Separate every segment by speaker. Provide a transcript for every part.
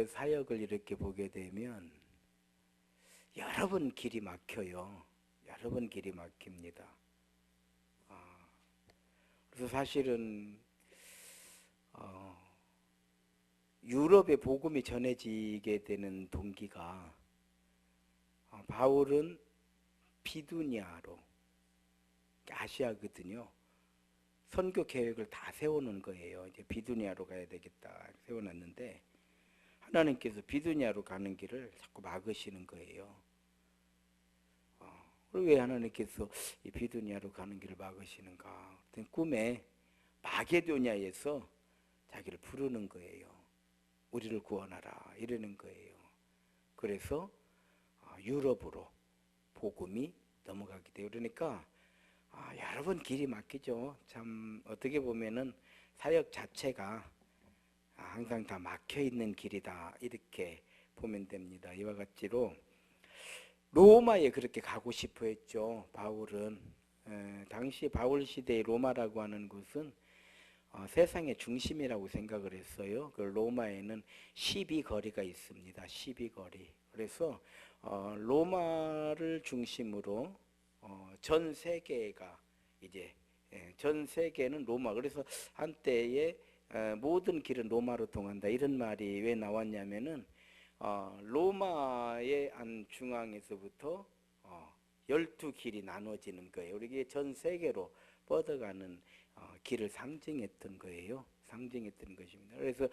Speaker 1: 바울의 사역을 이렇게 보게 되면 여러 번 길이 막혀요. 여러 번 길이 막힙니다. 그래서 사실은 유럽에 복음이 전해지게 되는 동기가 바울은 비두니아로, 아시아거든요. 선교 계획을 다 세워놓은 거예요. 이제 비두니아로 가야 되겠다 세워놨는데 하나님께서 비두니아로 가는 길을 자꾸 막으시는 거예요. 왜 하나님께서 이 비두니아로 가는 길을 막으시는가? 꿈에 마게도냐에서 자기를 부르는 거예요. 우리를 구원하라 이러는 거예요. 그래서 유럽으로 복음이 넘어가게 돼요. 그러니까 여러 번 길이 막히죠. 참 어떻게 보면은 사역 자체가 항상 다 막혀 있는 길이다 이렇게 보면 됩니다. 이와 같이로 로마에 그렇게 가고 싶어 했죠. 바울은 당시 바울 시대의 로마라고 하는 곳은 세상의 중심이라고 생각을 했어요. 그 로마에는 12거리가 있습니다. 12거리. 그래서 로마를 중심으로 전 세계가 이제 전 세계는 로마. 그래서 한때에 모든 길은 로마로 통한다 이런 말이 왜 나왔냐면은 로마의 한 중앙에서부터 12길이 나눠지는 거예요. 이게 전 세계로 뻗어가는 길을 상징했던 거예요. 상징했던 것입니다. 그래서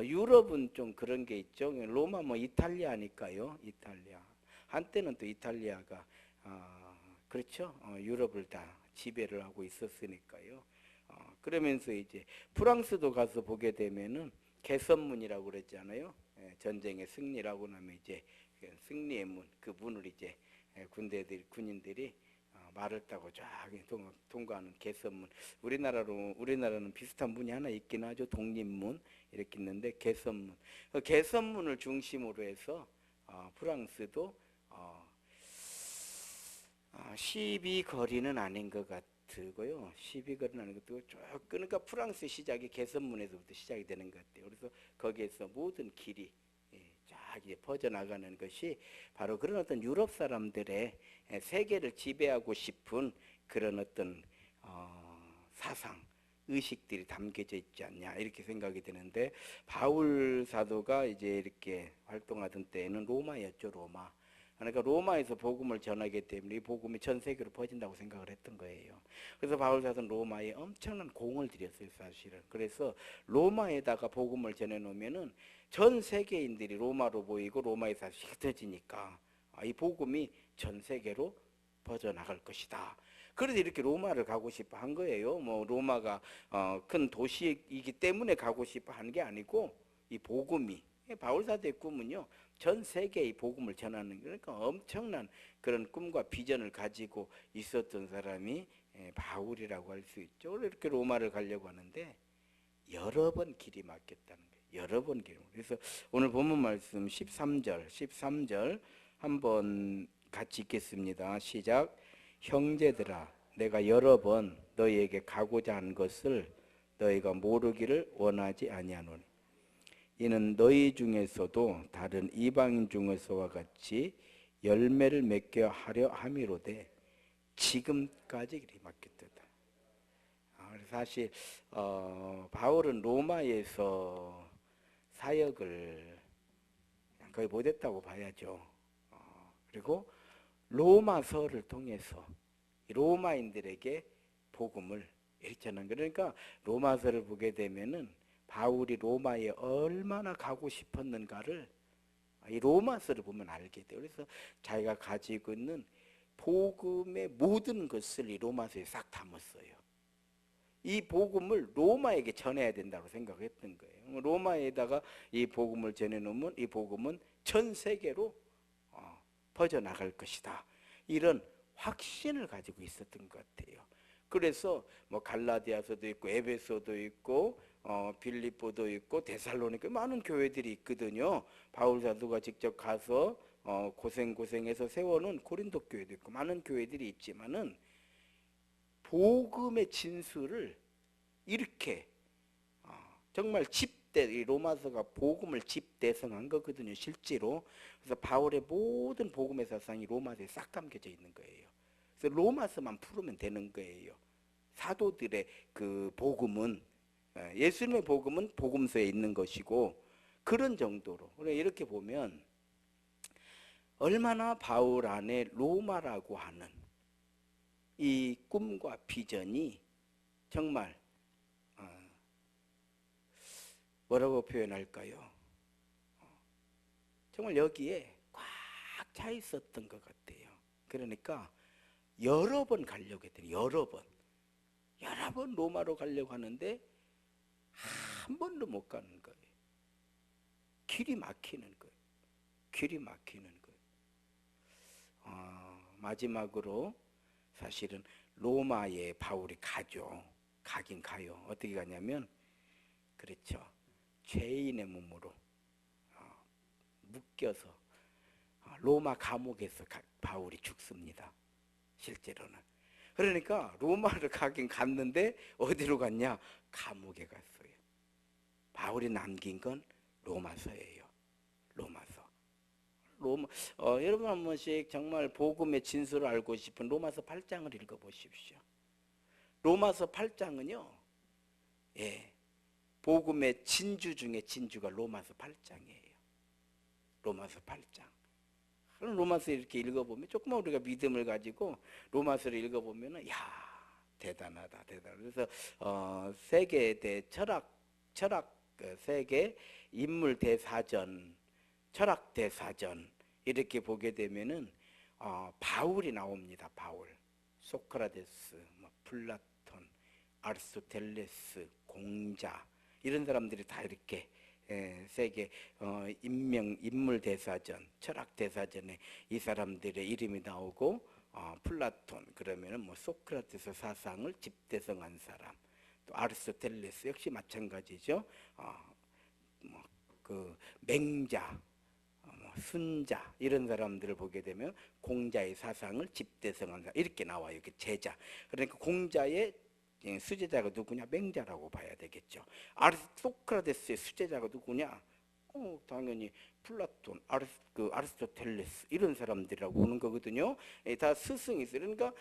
Speaker 1: 유럽은 좀 그런 게 있죠. 로마 뭐 이탈리아니까요. 이탈리아. 한때는 또 이탈리아가 그렇죠. 유럽을 다 지배를 하고 있었으니까요. 그러면서 이제 프랑스도 가서 보게 되면은 개선문이라고 그랬잖아요. 전쟁의 승리라고 나면 이제 승리의 문, 그 문을 이제 군인들이 말을 타고 쫙 통과하는 개선문. 우리나라는 비슷한 문이 하나 있긴 하죠. 독립문 이렇게 있는데 개선문. 그 개선문을 중심으로 해서 프랑스도 12거리는 아닌 것 같고요. 12거리는 아닌 것도 쭉 그러니까 프랑스 시작이 개선문에서부터 시작이 되는 것 같아요. 그래서 거기에서 모든 길이 쫙 이제 퍼져나가는 것이 바로 그런 어떤 유럽 사람들의 세계를 지배하고 싶은 그런 어떤 사상, 의식들이 담겨져 있지 않냐 이렇게 생각이 되는데 바울 사도가 이제 이렇게 활동하던 때에는 로마였죠. 로마. 그러니까 로마에서 복음을 전하기 때문에 이 복음이 전 세계로 퍼진다고 생각을 했던 거예요. 그래서 바울 사도는 로마에 엄청난 공을 들였어요, 사실은. 그래서 로마에다가 복음을 전해놓으면은 전 세계인들이 로마로 모이고 로마에서 흩어지니까 이 복음이 전 세계로 퍼져나갈 것이다. 그래서 이렇게 로마를 가고 싶어 한 거예요. 뭐 로마가 큰 도시이기 때문에 가고 싶어 하는 게 아니고 이 복음이 바울 사도의 꿈은요. 전 세계의 복음을 전하는 그러니까 엄청난 그런 꿈과 비전을 가지고 있었던 사람이 바울이라고 할 수 있죠. 이렇게 로마를 가려고 하는데 여러 번 길이 막혔다는 거예요. 여러 번 길이. 그래서 오늘 본문 말씀 13절 한번 같이 읽겠습니다. 시작. 형제들아 내가 여러 번 너희에게 가고자 한 것을 너희가 모르기를 원하지 아니하노니 이는 너희 중에서도 다른 이방인 중에서와 같이 열매를 맺게 하려 함이로되 지금까지 길이 막혔다. 사실 바울은 로마에서 사역을 거의 못했다고 봐야죠. 그리고 로마서를 통해서 로마인들에게 복음을 일전한 그러니까 로마서를 보게 되면은 바울이 로마에 얼마나 가고 싶었는가를 이 로마서를 보면 알게 돼요. 그래서 자기가 가지고 있는 복음의 모든 것을 이 로마서에 싹 담았어요. 이 복음을 로마에게 전해야 된다고 생각했던 거예요. 로마에다가 이 복음을 전해놓으면 이 복음은 전 세계로 퍼져나갈 것이다. 이런 확신을 가지고 있었던 것 같아요. 그래서 뭐 갈라디아서도 있고 에베소도 있고 빌립보도 있고 데살로니가 많은 교회들이 있거든요. 바울 사도가 직접 가서 고생해서 세워놓은 고린도 교회도 있고 많은 교회들이 있지만은 복음의 진수를 이렇게 정말 이 로마서가 복음을 집대성한 거거든요, 실제로. 그래서 바울의 모든 복음의 사상이 로마서에 싹 담겨져 있는 거예요. 그래서 로마서만 풀으면 되는 거예요. 사도들의 그 복음은, 예수님의 복음은 복음서에 있는 것이고, 그런 정도로. 이렇게 보면 얼마나 바울 안에 로마라고 하는 이 꿈과 비전이 정말 뭐라고 표현할까요? 정말 여기에 꽉 차 있었던 것 같아요. 그러니까 여러 번 가려고 했더니 여러 번 로마로 가려고 하는데 한 번도 못 가는 거예요. 길이 막히는 거예요. 길이 막히는 거예요. 마지막으로 사실은 로마에 바울이 가긴 가요. 어떻게 가냐면, 그렇죠, 죄인의 몸으로 묶여서 로마 감옥에서 바울이 죽습니다, 실제로는. 그러니까 로마를 가긴 갔는데 어디로 갔냐? 감옥에 갔어요. 바울이 남긴 건 로마서예요. 로마서. 여러분 한 번씩 정말 복음의 진수를 알고 싶은 로마서 8장을 읽어보십시오. 로마서 8장은요, 복음의 진주 중에 진주가 로마서 8장이에요. 로마서 8장. 로마서 이렇게 읽어보면, 조금만 우리가 믿음을 가지고 로마서를 읽어보면, 대단하다. 그래서 세계대 철학 세계 인물 대사전, 철학 대사전 이렇게 보게 되면은 바울이 나옵니다. 바울, 소크라테스, 플라톤, 아리스토텔레스, 공자, 이런 사람들이 다 이렇게 세계 인물 대사전, 철학 대사전에 이 사람들의 이름이 나오고, 플라톤 그러면은 소크라테스 사상을 집대성한 사람, 또 아리스토텔레스 역시 마찬가지죠. 그 맹자, 순자, 이런 사람들을 보게 되면 공자의 사상을 집대성한 사람 이렇게 나와요. 그 제자. 그러니까 공자의 수제자가 누구냐? 맹자라고 봐야 되겠죠. 소크라테스의 수제자가 누구냐? 당연히 플라톤, 아리스토텔레스 이런 사람들이라고 보는 거거든요. 다 스승이 있어요. 그러니까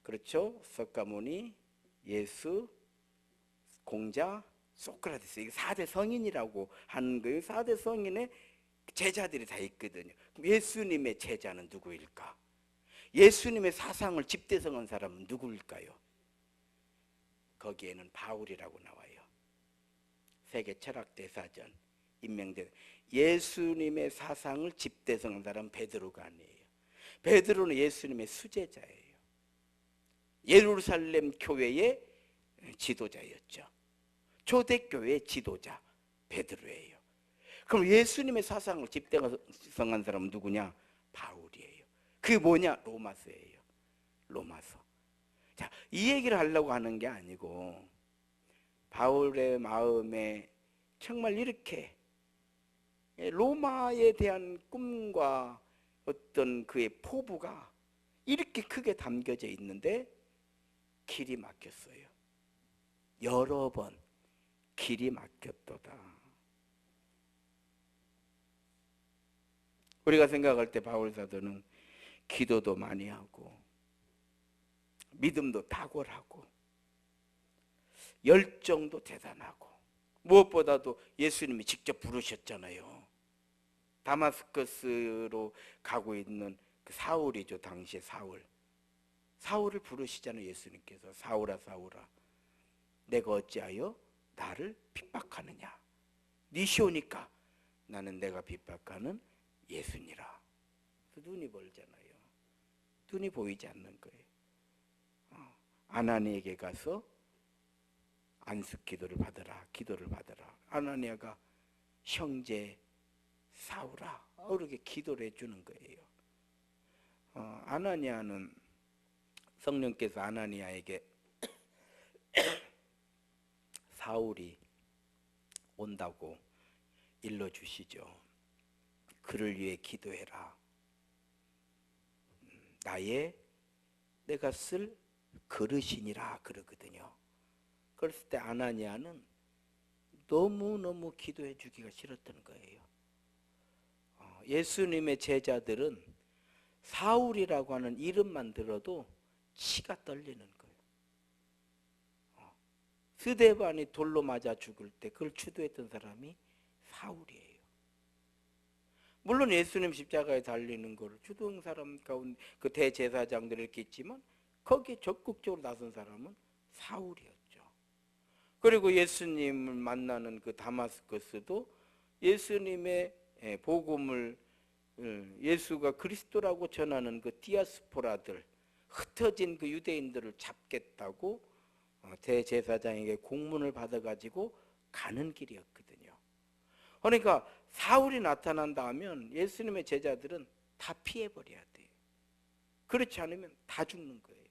Speaker 1: 그렇죠. 석가모니, 예수, 공자, 소크라테스, 이게 4대 성인이라고 하는 거예요. 4대 성인의 제자들이 다 있거든요. 그럼 예수님의 제자는 누구일까? 예수님의 사상을 집대성한 사람은 누구일까요? 거기에는 바울이라고 나와요. 세계 철학 대사전 인명대. 예수님의 사상을 집대성한 사람은 베드로가 아니에요. 베드로는 예수님의 수제자예요. 예루살렘 교회의 지도자였죠. 초대교회의 지도자 베드로예요. 그럼 예수님의 사상을 집대성한 사람은 누구냐? 바울이에요. 그게 뭐냐? 로마서예요. 로마서. 자, 이 얘기를 하려고 하는 게 아니고, 바울의 마음에 정말 이렇게 로마에 대한 꿈과 어떤 그의 포부가 이렇게 크게 담겨져 있는데 길이 막혔어요. 여러 번 길이 막혔도다. 우리가 생각할 때 바울 사도는 기도도 많이 하고 믿음도 탁월하고 열정도 대단하고, 무엇보다도 예수님이 직접 부르셨잖아요. 다마스커스로 가고 있는 그 사울이죠. 당시에 사울을 부르시잖아요. 예수님께서 사울아 사울아 내가 어찌하여 나를 핍박하느냐. 네 시오니까 나는 내가 핍박하는 예수니라. 눈이 멀잖아요. 눈이 보이지 않는 거예요. 아나니에게 가서 안수 기도를 받으라. 아나니아가 형제 사울아 이렇게 기도를 해주는 거예요. 아나니아는 성령께서 아나니아에게 사울이 온다고 일러주시죠. 그를 위해 기도해라. 내가 쓸 그릇이니라 그러거든요. 그랬을 때 아나니아는 너무너무 기도해 주기가 싫었던 거예요. 예수님의 제자들은 사울이라고 하는 이름만 들어도 치가 떨리는 거예요. 스데반이 돌로 맞아 죽을 때 그걸 주도했던 사람이 사울이에요. 물론 예수님 십자가에 달리는 걸 주도한 사람 가운데 그 대제사장들이 이렇게 있지만 거기에 적극적으로 나선 사람은 사울이었죠. 그리고 예수님을 만나는 그 다마스커스도 예수님의 복음을 예수가 그리스도라고 전하는 그 디아스포라들, 흩어진 그 유대인들을 잡겠다고 대제사장에게 공문을 받아가지고 가는 길이었거든요. 그러니까 사울이 나타난다 하면 예수님의 제자들은 다 피해버려야 돼요. 그렇지 않으면 다 죽는 거예요.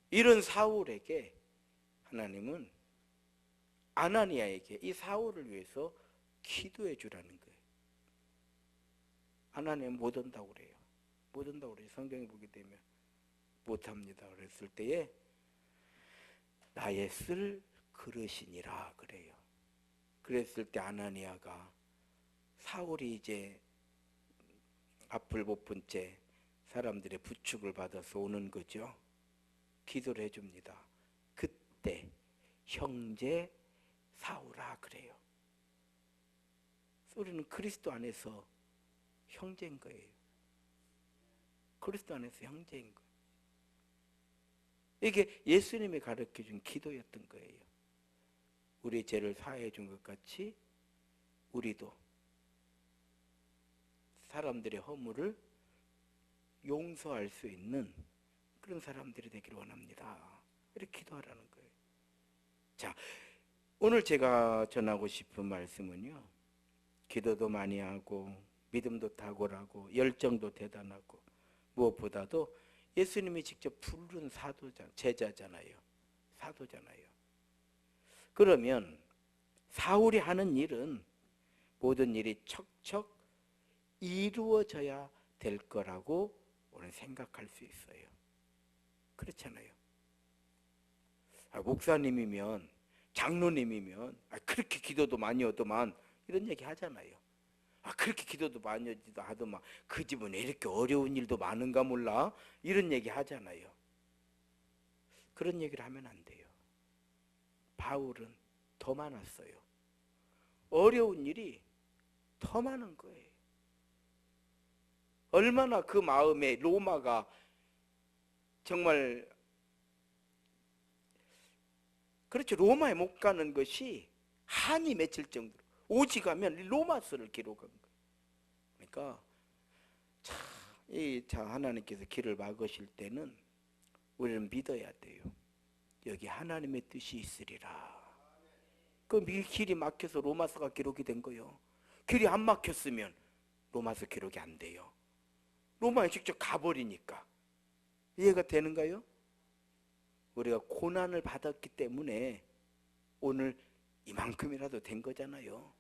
Speaker 1: 이런 사울에게 하나님은 아나니아에게 이 사울을 위해서 기도해 주라는 거예요. 아나니아는 못 온다고 그래요. 못 온다고 그래요. 성경에 보게 되면 못합니다 그랬을 때에 나의 쓸 그릇이니라 그래요. 그랬을 때 아나니아가 사울이 이제 앞을 못 본 채 사람들의 부축을 받아서 오는 거죠. 기도를 해줍니다. 그때 형제 사울아 그래요. 우리는 그리스도 안에서 형제인 거예요. 그리스도 안에서 형제인 거예요. 이게 예수님이 가르쳐준 기도였던 거예요. 우리 죄를 사해해 준 것 같이 우리도 사람들의 허물을 용서할 수 있는 그런 사람들이 되기를 원합니다. 이렇게 기도하라는 거예요. 자, 오늘 제가 전하고 싶은 말씀은요, 기도도 많이 하고 믿음도 탁월하고 열정도 대단하고 무엇보다도 예수님이 직접 부른 제자잖아요. 사도잖아요. 그러면 사울이 하는 일은 모든 일이 척척 이루어져야 될 거라고 우리는 생각할 수 있어요. 그렇잖아요. 목사님이면 장로님이면 그렇게 기도도 많이 하더만 이런 얘기 하잖아요. 그렇게 기도도 많이 하더만 그 집은 왜 이렇게 어려운 일도 많은가 몰라 이런 얘기 하잖아요. 그런 얘기를 하면 안 돼요. 바울은 더 많았어요. 어려운 일이 더 많은 거예요. 얼마나 그 마음에 로마가 정말 그렇죠. 로마에 못 가는 것이 한이 맺힐 정도로 오직하면 로마서를 기록한 거예요. 그러니까 하나님께서 길을 막으실 때는 우리는 믿어야 돼요. 여기 하나님의 뜻이 있으리라. 그럼 이 길이 막혀서 로마서가 기록이 된 거예요. 길이 안 막혔으면 로마서 기록이 안 돼요. 로마에 직접 가버리니까. 이해가 되는가요? 우리가 고난을 받았기 때문에 오늘 이만큼이라도 된 거잖아요.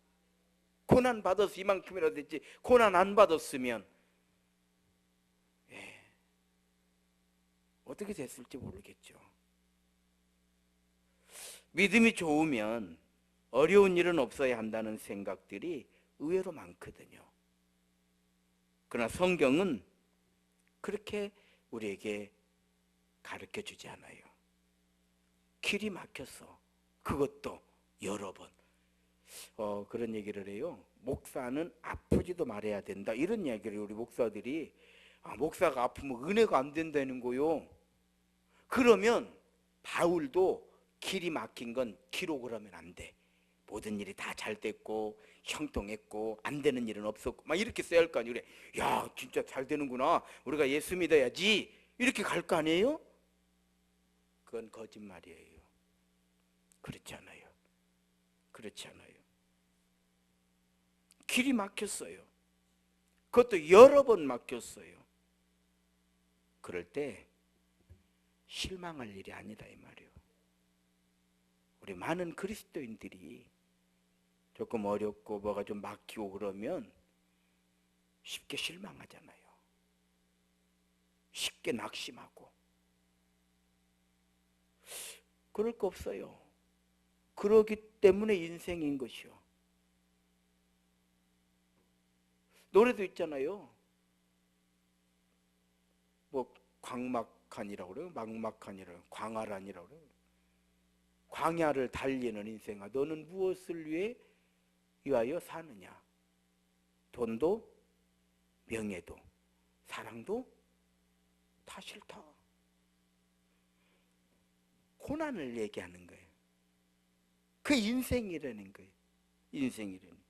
Speaker 1: 고난 받아서 이만큼이라도 됐지 고난 안 받았으면 어떻게 됐을지 모르겠죠. 믿음이 좋으면 어려운 일은 없어야 한다는 생각들이 의외로 많거든요. 그러나 성경은 그렇게 우리에게 가르쳐 주지 않아요. 길이 막혔어. 그것도 여러 번. 그런 얘기를 해요. 목사는 아프지도 말아야 된다. 이런 이야기를 우리 목사들이 목사가 아프면 은혜가 안 된다는 거요. 그러면 바울도 길이 막힌 건 기록을 하면 안 돼. 모든 일이 다 잘 됐고 형통했고 안 되는 일은 없었고 막 이렇게 써야 할 거 아니에요. 그래. 야 진짜 잘 되는구나. 우리가 예수 믿어야지. 이렇게 갈 거 아니에요? 그건 거짓말이에요. 그렇지 않아요. 그렇지 않아요. 길이 막혔어요. 그것도 여러 번 막혔어요. 그럴 때 실망할 일이 아니다 이 말이에요. 우리 많은 그리스도인들이 조금 어렵고 뭐가 좀 막히고 그러면 쉽게 실망하잖아요. 쉽게 낙심하고. 그럴 거 없어요. 그러기 때문에 인생인 것이요. 노래도 있잖아요. 뭐 광막한이라고 그래요. 막막한이라고, 광활한이라고 그래요. 광야를 달리는 인생아, 너는 무엇을 위하여 사느냐? 돈도 명예도 사랑도 다 싫다. 고난을 얘기하는 거예요. 그 인생이라는 거예요. 인생이라는.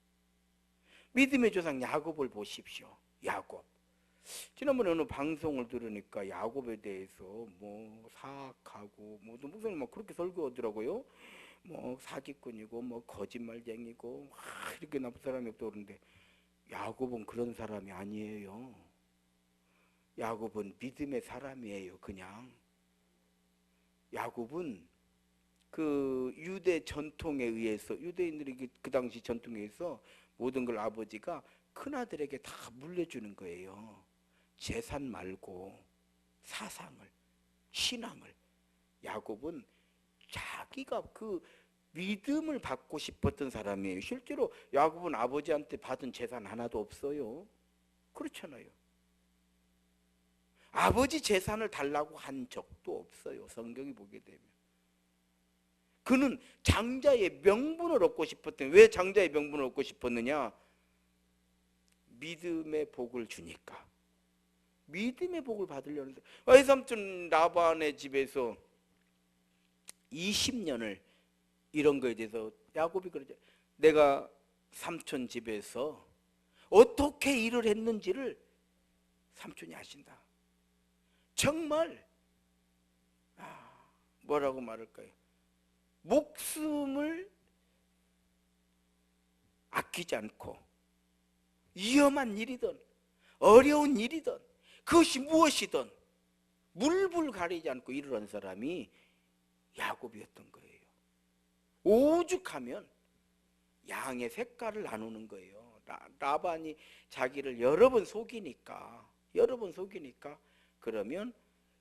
Speaker 1: 믿음의 조상 야곱을 보십시오. 야곱. 지난번에 어느 방송을 들으니까 야곱에 대해서 뭐 사악하고 뭐 목사님 막 그렇게 설교하더라고요. 뭐 사기꾼이고 뭐 거짓말쟁이고 막 이렇게 나쁜 사람이 없다고 그러는데 야곱은 그런 사람이 아니에요. 야곱은 믿음의 사람이에요. 그냥 야곱은 그 유대 전통에 의해서, 유대인들이 그 당시 전통에 의해서 모든 걸 아버지가 큰아들에게 다 물려주는 거예요. 재산 말고 사상을, 신앙을. 야곱은 자기가 그 믿음을 받고 싶었던 사람이에요. 실제로 야곱은 아버지한테 받은 재산 하나도 없어요. 그렇잖아요. 아버지 재산을 달라고 한 적도 없어요. 성경이 보게 되면. 그는 장자의 명분을 얻고 싶었던. 왜 장자의 명분을 얻고 싶었느냐? 믿음의 복을 주니까. 믿음의 복을 받으려는데 외삼촌 라반의 집에서 20년을 이런 거에 대해서 야곱이 그러죠. 내가 삼촌 집에서 어떻게 일을 했는지를 삼촌이 아신다. 정말 뭐라고 말할까요? 목숨을 아끼지 않고 위험한 일이든 어려운 일이든 그것이 무엇이든 물불 가리지 않고 일을 한 사람이 야곱이었던 거예요. 오죽하면 양의 색깔을 나누는 거예요. 라반이 자기를 여러 번 속이니까 그러면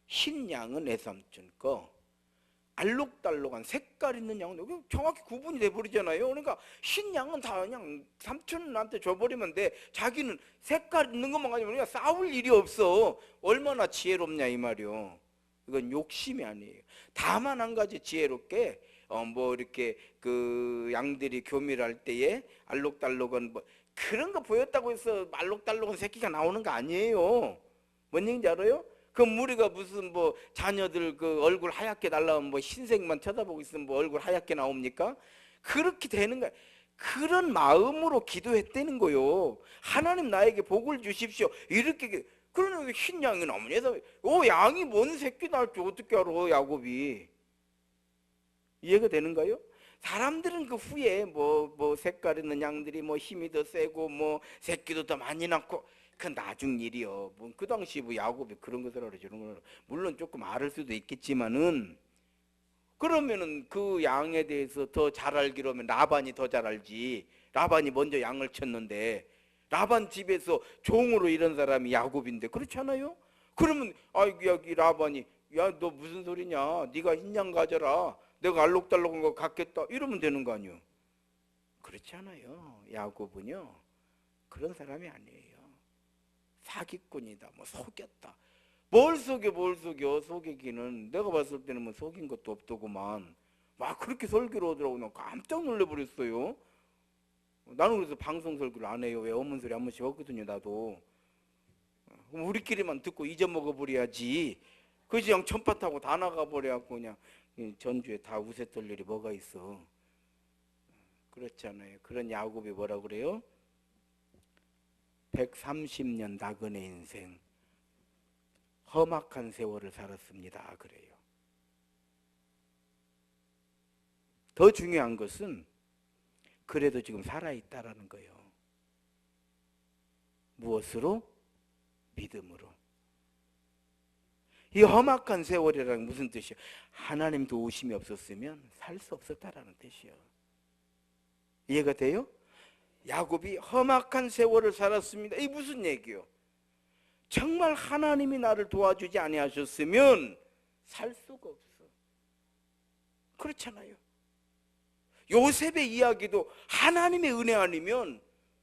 Speaker 1: 흰 양은 내 삼촌 거, 알록달록한 색깔 있는 양은 정확히 구분이 돼버리잖아요. 그러니까 흰 양은 다 그냥 삼촌한테 줘버리면 돼. 자기는 색깔 있는 것만 가지고 그냥 싸울 일이 없어. 얼마나 지혜롭냐 이 말이요. 이건 욕심이 아니에요. 다만 한 가지 지혜롭게 뭐 이렇게 그 양들이 교미할 때에 알록달록한 뭐 그런 거 보였다고 해서 알록달록한 새끼가 나오는 거 아니에요. 뭔 얘기인지 알아요? 그 우리가 무슨 뭐 자녀들 그 얼굴 하얗게 날라오면 뭐 흰색만 쳐다보고 있으면 뭐 얼굴 하얗게 나옵니까? 그렇게 되는 거야. 그런 마음으로 기도했다는 거요. 하나님 나에게 복을 주십시오. 이렇게. 그러는 흰 양이 나오면 양이 뭔 새끼 날지 어떻게 알아 야곱이. 이해가 되는가요? 사람들은 그 후에 뭐 색깔 있는 양들이 뭐 힘이 더 세고 뭐 새끼도 더 많이 낳고 그 나중 일이요. 뭐 그 당시 뭐 야곱이 그런 것을 알아 저런 걸 물론 조금 알을 수도 있겠지만은 그러면은 그 양에 대해서 더 잘 알기로 하면 라반이 더 잘 알지. 라반이 먼저 양을 쳤는데 라반 집에서 종으로 일한 사람이 야곱인데 그렇잖아요. 그러면 여기 라반이 야 너 무슨 소리냐? 네가 흰 양 가져라. 내가 알록달록한 거 갖겠다. 이러면 되는 거 아니에요. 그렇지 않아요. 야곱은요 그런 사람이 아니에요. 사기꾼이다. 뭐 속였다. 뭘 속여 속이기는. 내가 봤을 때는 뭐 속인 것도 없더구만. 막 그렇게 설교를 하더라고. 나 깜짝 놀라버렸어요. 나는 그래서 방송 설교를 안 해요. 왜 어문 소리 한 번씩 하거든요. 나도. 그럼 우리끼리만 듣고 잊어먹어버려야지. 그지 그냥 천파 타고 다 나가버려갖고 그냥 전주에 다 우세 떨 일이 뭐가 있어. 그렇지 않아요. 그런 야곱이 뭐라 그래요? 130년 나그네 인생 험악한 세월을 살았습니다. 그래요. 더 중요한 것은 그래도 지금 살아있다라는 거예요. 무엇으로? 믿음으로. 이 험악한 세월이라는 무슨 뜻이에요? 하나님 도우심이 없었으면 살 수 없었다라는 뜻이에요. 이해가 돼요? 야곱이 험악한 세월을 살았습니다. 이게 무슨 얘기예요? 정말 하나님이 나를 도와주지 아니하셨으면 살 수가 없어. 그렇잖아요. 요셉의 이야기도 하나님의 은혜 아니면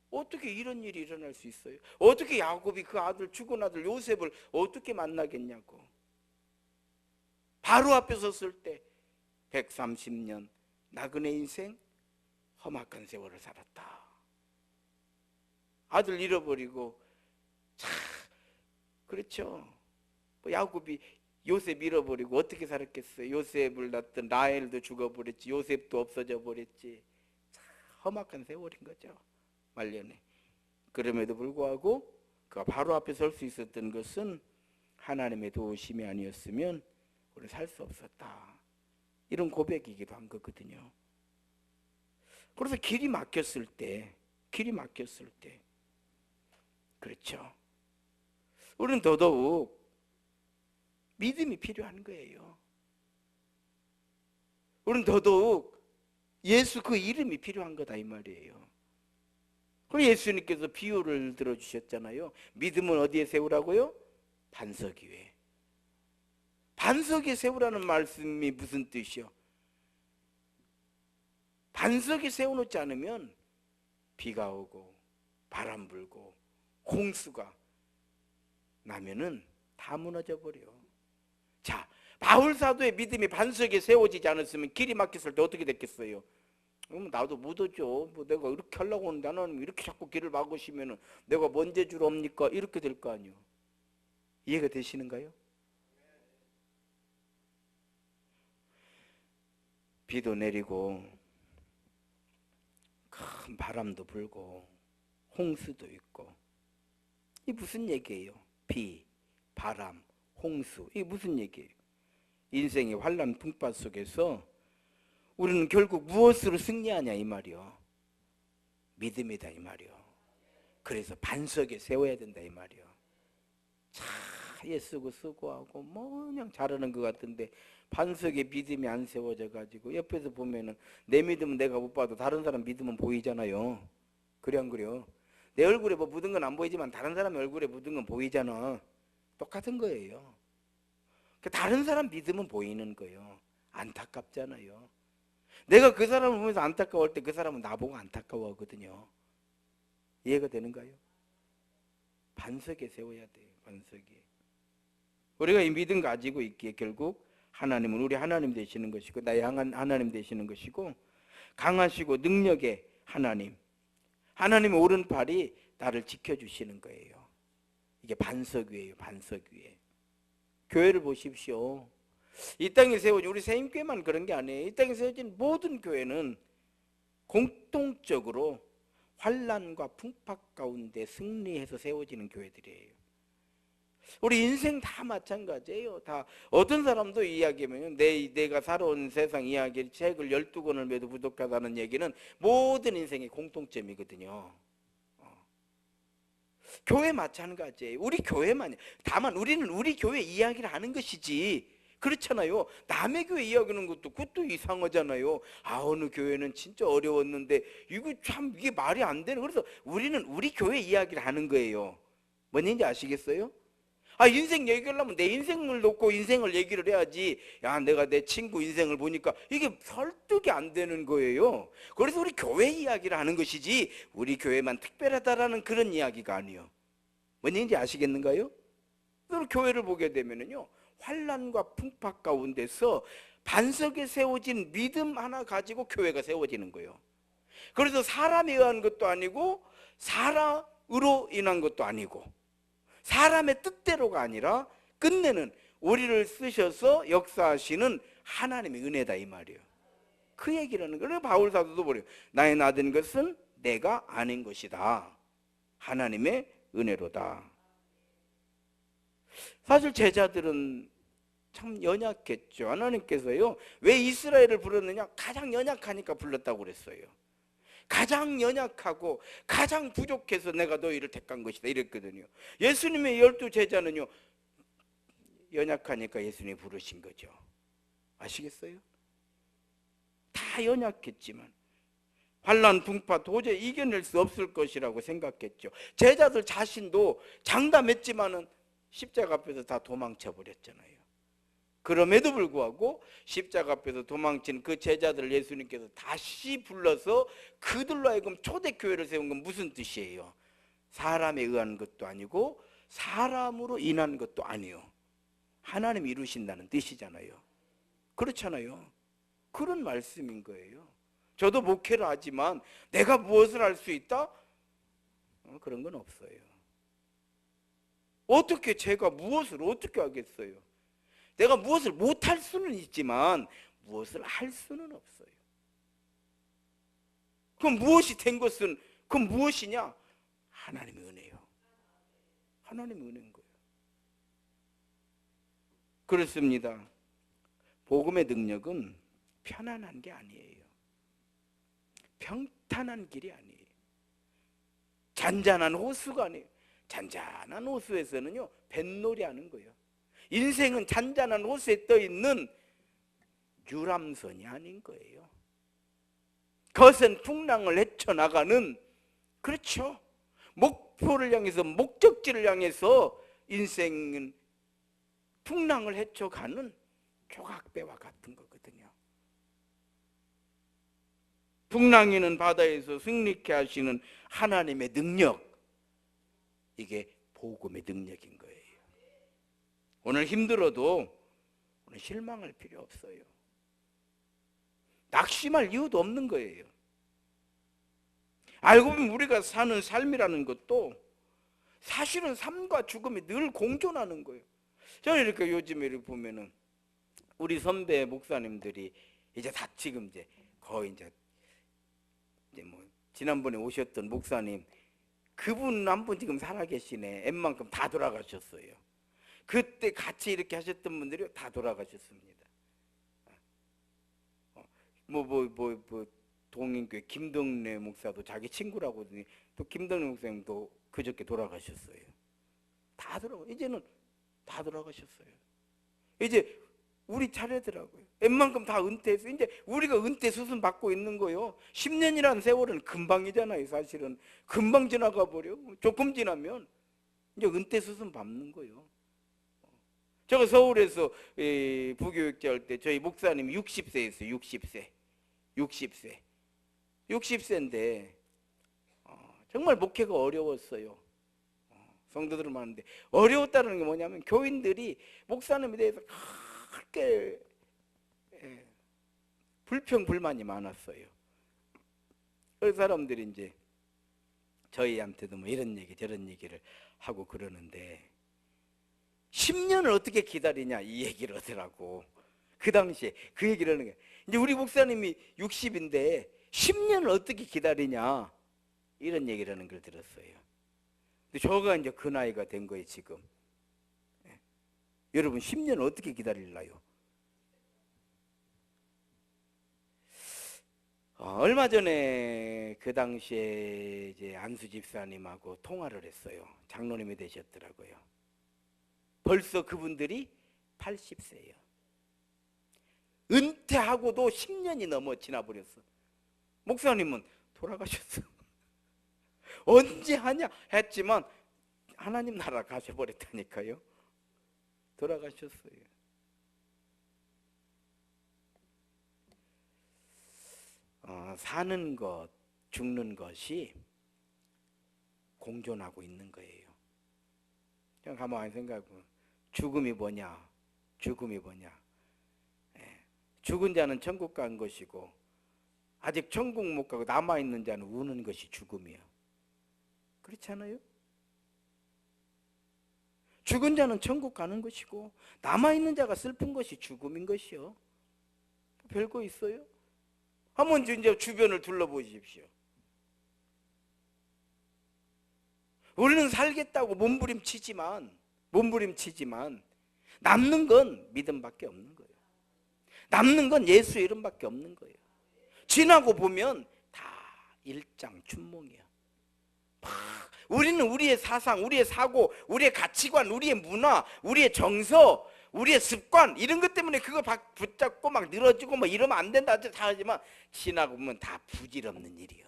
Speaker 1: 어떻게 이런 일이 일어날 수 있어요? 어떻게 야곱이 그 아들, 죽은 아들 요셉을 어떻게 만나겠냐고. 바로 앞에 섰을 때 130년 나그네 인생 험악한 세월을 살았다. 아들 잃어버리고 참 그렇죠. 야곱이 요셉 잃어버리고 어떻게 살았겠어요? 요셉을 낳던 라헬도 죽어버렸지, 요셉도 없어져 버렸지. 참 험악한 세월인 거죠, 말년에. 그럼에도 불구하고 그가 바로 앞에 설 수 있었던 것은 하나님의 도우심이 아니었으면 우리는 살 수 없었다, 이런 고백이기도 한 거거든요. 그래서 길이 막혔을 때 그렇죠, 우리는 더더욱 믿음이 필요한 거예요. 우리는 더더욱 예수 그 이름이 필요한 거다, 이 말이에요. 그래서 예수님께서 비유를 들어주셨잖아요. 믿음은 어디에 세우라고요? 반석 위에. 반석에 세우라는 말씀이 무슨 뜻이요? 반석에 세워놓지 않으면 비가 오고 바람 불고 홍수가 나면은 다 무너져 버려. 자, 바울 사도의 믿음이 반석에 세워지지 않았으면 길이 막혔을 때 어떻게 됐겠어요? 그럼 나도 묻어줘. 뭐 내가 이렇게 하려고 하는데 하나님 이렇게 자꾸 길을 막으시면은 내가 뭔 죄줄 옵니까? 이렇게 될 거 아니요. 이해가 되시는가요? 비도 내리고 큰 바람도 불고 홍수도 있고, 이게 무슨 얘기예요? 비, 바람, 홍수, 이게 무슨 얘기예요? 인생의 환란 풍파 속에서 우리는 결국 무엇으로 승리하냐 이 말이요? 믿음이다 이 말이요. 그래서 반석에 세워야 된다 이 말이요. 차에 쓰고 수고하고 그냥 잘하는 것 같은데 반석에 믿음이 안 세워져 가지고 옆에서 보면은 내 믿음은 내가 못 봐도 다른 사람 믿음은 보이잖아요. 그래 안 그래요? 내 얼굴에 뭐 묻은 건 안 보이지만 다른 사람의 얼굴에 묻은 건 보이잖아. 똑같은 거예요. 다른 사람 믿음은 보이는 거예요. 안타깝잖아요. 내가 그 사람을 보면서 안타까울 때 그 사람은 나보고 안타까워하거든요. 이해가 되는가요? 반석에 세워야 돼요. 반석에. 우리가 이 믿음 가지고 있기에 결국 하나님은 우리 하나님 되시는 것이고 나의 하나님 되시는 것이고 강하시고 능력의 하나님, 하나님의 오른팔이 나를 지켜주시는 거예요. 이게 반석 위에요. 반석 위에. 교회를 보십시오. 이 땅에 세워진 우리 세임교회만 그런 게 아니에요. 이 땅에 세워진 모든 교회는 공통적으로 환난과 풍파 가운데 승리해서 세워지는 교회들이에요. 우리 인생 다 마찬가지예요. 다 어떤 사람도 이야기하면 내가 살아온 세상 이야기 책을 12권을 매도 부족하다는 얘기는 모든 인생의 공통점이거든요. 교회 마찬가지예요. 우리 교회만, 다만 우리는 우리 교회 이야기를 하는 것이지, 그렇잖아요. 남의 교회 이야기하는 것도 그것도 이상하잖아요. 어느 교회는 진짜 어려웠는데 이거 참 이게 말이 안 되는. 그래서 우리는 우리 교회 이야기를 하는 거예요. 뭔 얘기인지 아시겠어요? 인생 얘기하려면 내 인생을 놓고 인생을 얘기를 해야지. 내가 내 친구 인생을 보니까 이게 설득이 안 되는 거예요. 그래서 우리 교회 이야기를 하는 것이지 우리 교회만 특별하다라는 그런 이야기가 아니에요. 뭔 얘기인지 아시겠는가요? 우리 교회를 보게 되면은요, 환난과 풍파 가운데서 반석에 세워진 믿음 하나 가지고 교회가 세워지는 거예요. 그래서 사람에 의한 것도 아니고 사람으로 인한 것도 아니고 사람의 뜻대로가 아니라 끝내는 우리를 쓰셔서 역사하시는 하나님의 은혜다 이 말이에요. 그 얘기를 하는 거예요. 바울 사도도 보래요. 나의 나된 것은 내가 아는 것이다. 하나님의 은혜로다. 사실 제자들은 참 연약했죠. 하나님께서요, 왜 이스라엘을 부르느냐? 가장 연약하니까 불렀다고 그랬어요. 가장 연약하고 가장 부족해서 내가 너희를 택한 것이다 이랬거든요. 예수님의 12 제자는요, 연약하니까 예수님이 부르신 거죠. 아시겠어요? 다 연약했지만 환난 풍파 도저히 이겨낼 수 없을 것이라고 생각했죠. 제자들 자신도 장담했지만은 십자가 앞에서 다 도망쳐 버렸잖아요. 그럼에도 불구하고 십자가 앞에서 도망친 그 제자들을 예수님께서 다시 불러서 그들로 하여금 초대교회를 세운 건 무슨 뜻이에요? 사람에 의한 것도 아니고 사람으로 인한 것도 아니요, 하나님이 이루신다는 뜻이잖아요. 그렇잖아요. 그런 말씀인 거예요. 저도 목회를 하지만 내가 무엇을 할 수 있다? 그런 건 없어요. 어떻게 제가 무엇을 어떻게 하겠어요? 내가 무엇을 못할 수는 있지만 무엇을 할 수는 없어요. 그럼 무엇이 된 것은 그럼 무엇이냐? 하나님의 은혜요. 하나님의 은혜인 거예요. 그렇습니다. 복음의 능력은 편안한 게 아니에요. 평탄한 길이 아니에요. 잔잔한 호수가 아니에요. 잔잔한 호수에서는요, 뱃놀이 하는 거예요. 인생은 잔잔한 호수에 떠있는 유람선이 아닌 거예요. 거센 풍랑을 헤쳐나가는, 그렇죠, 목표를 향해서, 목적지를 향해서 인생은 풍랑을 헤쳐가는 조각배와 같은 거거든요. 풍랑이는 바다에서 승리케 하시는 하나님의 능력, 이게 복음의 능력인 거예요. 오늘 힘들어도 오늘 실망할 필요 없어요. 낙심할 이유도 없는 거예요. 알고 보면 우리가 사는 삶이라는 것도 사실은 삶과 죽음이 늘 공존하는 거예요. 저는 이렇게 요즘에 이렇게 보면은 우리 선배 목사님들이 이제 다 지금 이제 거의 이제 뭐 지난번에 오셨던 목사님, 그분 한 분 지금 살아계시네. 웬만큼 다 돌아가셨어요. 그때 같이 이렇게 하셨던 분들이 다 돌아가셨습니다. 동인교회 김덕래 목사도 자기 친구라고 하더니 또 김덕래 목사님도 그저께 돌아가셨어요. 이제는 다 돌아가셨어요. 이제 우리 차례더라고요. 웬만큼 다 은퇴해서 이제 우리가 은퇴 수순 받고 있는 거요. 10년이라는 세월은 금방이잖아요. 사실은 금방 지나가 버려. 조금 지나면 이제 은퇴 수순 밟는 거예요. 제가 서울에서 부교육자 할 때 저희 목사님이 60세였어요. 60세인데 정말 목회가 어려웠어요. 성도들은 많은데 어려웠다는 게 뭐냐면 교인들이 목사님에 대해서 그렇게 불평불만이 많았어요. 그 사람들이 이제 저희한테도 뭐 이런 얘기 저런 얘기를 하고 그러는데 10년을 어떻게 기다리냐 이 얘기를 하더라고. 그 당시에 그 얘기를 하는 거예요. 이제 우리 목사님이 60인데 10년을 어떻게 기다리냐 이런 얘기를 하는 걸 들었어요. 근데 저가 이제 그 나이가 된 거예요 지금. 여러분 10년을 어떻게 기다릴라요? 얼마 전에 그 당시에 이제 안수 집사님하고 통화를 했어요. 장로님이 되셨더라고요. 벌써 그분들이 80세예요. 은퇴하고도 10년이 넘어 지나버렸어. 목사님은 돌아가셨어. 언제 하냐 했지만 하나님 나라 가셔버렸다니까요. 돌아가셨어요. 사는 것, 죽는 것이 공존하고 있는 거예요. 그냥 가만히 생각해보면 죽음이 뭐냐? 죽음이 뭐냐? 죽은 자는 천국 간 것이고 아직 천국 못 가고 남아있는 자는 우는 것이 죽음이에요. 그렇지 않아요? 죽은 자는 천국 가는 것이고 남아있는 자가 슬픈 것이 죽음인 것이요. 별거 있어요? 한번 이제 주변을 둘러보십시오. 우리는 살겠다고 몸부림치지만 남는 건 믿음밖에 없는 거예요. 남는 건 예수의 이름밖에 없는 거예요. 지나고 보면 다 일장춘몽이야. 우리는 우리의 사상, 우리의 사고, 우리의 가치관, 우리의 문화, 우리의 정서, 우리의 습관 이런 것 때문에 그거 붙잡고 막 늘어지고 뭐 이러면 안 된다 다 하지만 지나고 보면 다 부질없는 일이요.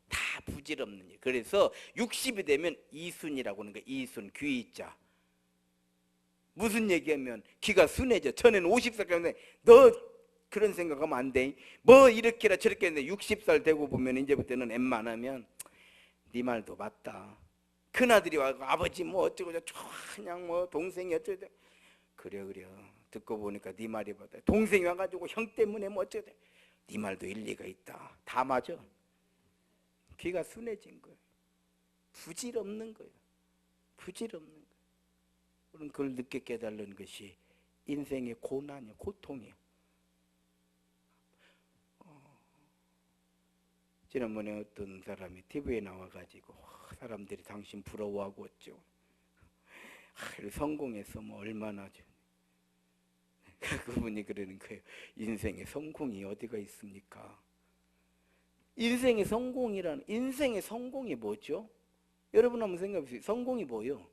Speaker 1: 다 부질없는 일. 그래서 60이 되면 이순이라고 하는 거예요. 이순, 귀자. 무슨 얘기하면 귀가 순해져. 전에는 50살까지 너 그런 생각하면 안 돼. 뭐 이렇게라 저렇게 했는데 60살 되고 보면 이제부터는 웬만하면 네 말도 맞다. 큰아들이 와서 아버지 뭐 어쩌고 저쩌고 그냥 뭐 동생이 어쩌고 그래 듣고 보니까 네 말이 맞다. 동생이 와가지고 형 때문에 뭐 어쩌고 네 말도 일리가 있다. 다 맞아. 귀가 순해진 거예요. 부질없는 거예요. 부질없는 거예요. 우리는 그걸 늦게 깨달는 것이 인생의 고난이에요. 고통이에요. 지난번에 어떤 사람이 TV에 나와가지고 사람들이 당신 부러워하고 어쩌고 성공해서 뭐 얼마나 그분이 그러는 거예요. 인생의 성공이 어디가 있습니까? 인생의 성공이 뭐죠? 여러분 한번 생각해 보세요. 성공이 뭐요?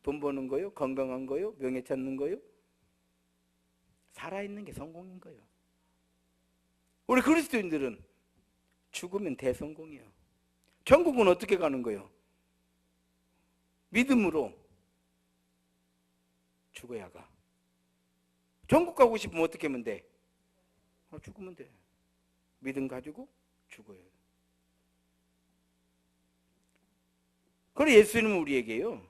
Speaker 1: 돈 버는 거요? 건강한 거요? 명예 찾는 거요? 살아있는 게 성공인 거예요. 우리 그리스도인들은 죽으면 대성공이에요. 천국은 어떻게 가는 거예요? 믿음으로 죽어야 가. 천국 가고 싶으면 어떻게 하면 돼? 죽으면 돼. 믿음 가지고 죽어요. 그래 예수님은 우리에게요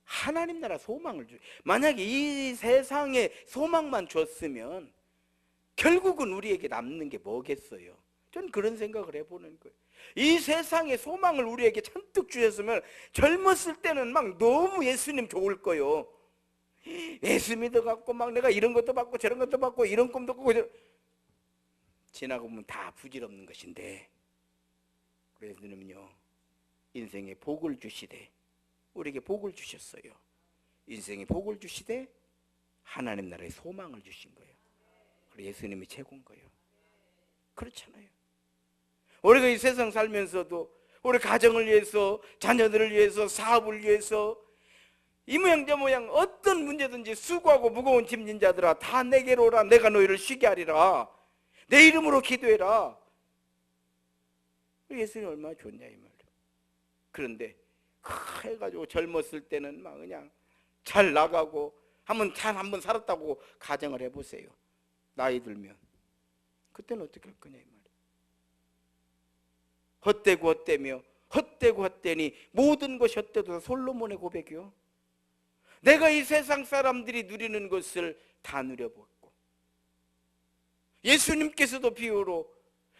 Speaker 1: 하나님 나라 소망을 주. 만약에 이 세상에 소망만 줬으면 결국은 우리에게 남는 게 뭐겠어요? 저는 그런 생각을 해보는 거예요. 이 세상의 소망을 우리에게 잔뜩 주셨으면 젊었을 때는 막 너무 예수님 좋을 거요. 예수 믿어갖고 막 내가 이런 것도 받고 저런 것도 받고 이런 꿈도 꾸고 지나고 보면 다 부질없는 것인데 예수님은요 인생에 복을 주시되 우리에게 복을 주셨어요. 인생에 복을 주시되 하나님 나라의 소망을 주신 거예요. 그래서 예수님이 최고인 거예요. 그렇잖아요. 우리가 이 세상 살면서도 우리 가정을 위해서 자녀들을 위해서 사업을 위해서 이 모양 저 모양 어떤 문제든지 수고하고 무거운 짐진 자들아 다 내게로 오라. 내가 너희를 쉬게 하리라. 내 이름으로 기도해라. 예수님 얼마나 좋냐 이 말이에요. 그런데 해가지고 젊었을 때는 막 그냥 잘 나가고 한번 살았다고 가정을 해보세요. 나이 들면 그때는 어떻게 할 거냐 이 말이에요. 헛되고 헛되며 헛되고 헛되니 모든 것이 헛되도 솔로몬의 고백이요. 내가 이 세상 사람들이 누리는 것을 다 누려보았고 예수님께서도 비유로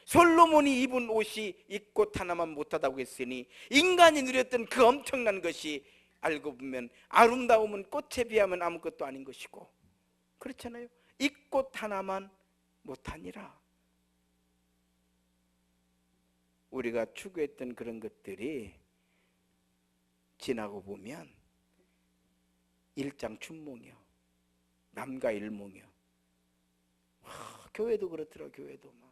Speaker 1: 솔로몬이 입은 옷이 입꽃 하나만 못하다고 했으니 인간이 누렸던 그 엄청난 것이 알고 보면 아름다움은 꽃에 비하면 아무것도 아닌 것이고 그렇잖아요. 입꽃 하나만 못하니라. 우리가 추구했던 그런 것들이 지나고 보면 일장춘몽이요. 남과 일몽이요. 교회도 그렇더라. 교회도 막.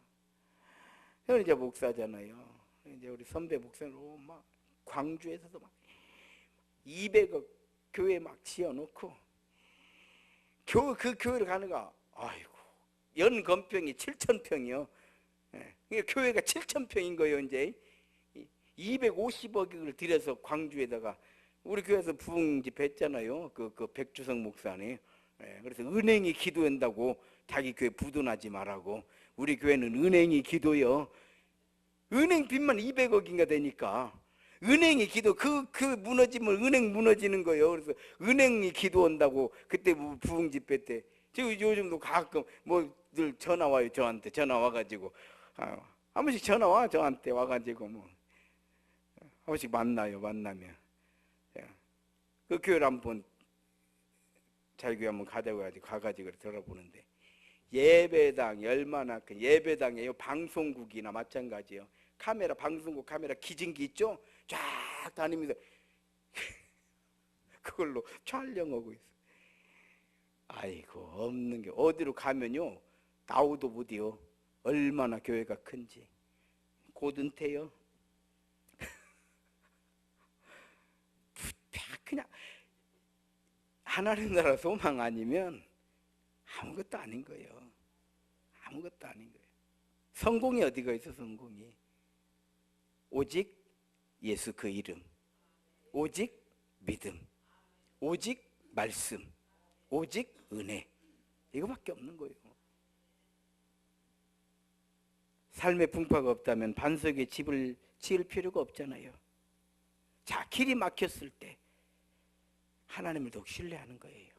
Speaker 1: 저는 이제 목사잖아요. 이제 우리 선배 목사로 막 광주에서도 막 200억 교회 막 지어놓고 그 교회를 가는가. 아이고 연 건평이 7,000평이요. 예. 교회가 7,000평인 거예요. 이제 250억을 들여서 광주에다가 우리 교회에서 부흥 집회했잖아요. 그 백주성 목사님. 예. 그래서 은행이 기도한다고 자기 교회 부도나지 말라고. 우리 교회는 은행이 기도요. 은행 빚만 200억인가 되니까 은행이 기도 그 무너지면 은행 무너지는 거예요. 그래서 은행이 기도한다고 그때 부흥 집회 때 지금 요즘도 가끔 뭐 늘 전화 와요. 저한테 전화 와가지고 한 번씩 전화 와 저한테 와가지고 뭐 한 번씩 만나면 그 교회를 한번 자기 교회 한번 가자고 해가지고 가가지고 들어보는데 예배당 얼마나 큰 예배당이에요. 방송국이나 마찬가지예요. 카메라 방송국 카메라 기증기 있죠? 쫙 다니면서 그걸로 촬영하고 있어. 아이고 없는 게 어디로 가면요 나오도 못해요. 얼마나 교회가 큰지. 곧 은퇴요. 그냥 하나님 나라 소망 아니면 아무것도 아닌 거예요. 아무것도 아닌 거예요. 성공이 어디가 있어? 성공이 오직 예수 그 이름, 오직 믿음, 오직 말씀, 오직 은혜. 이거밖에 없는 거예요. 삶의 풍파가 없다면 반석에 집을 지을 필요가 없잖아요. 자, 길이 막혔을 때 하나님을 더욱 신뢰하는 거예요.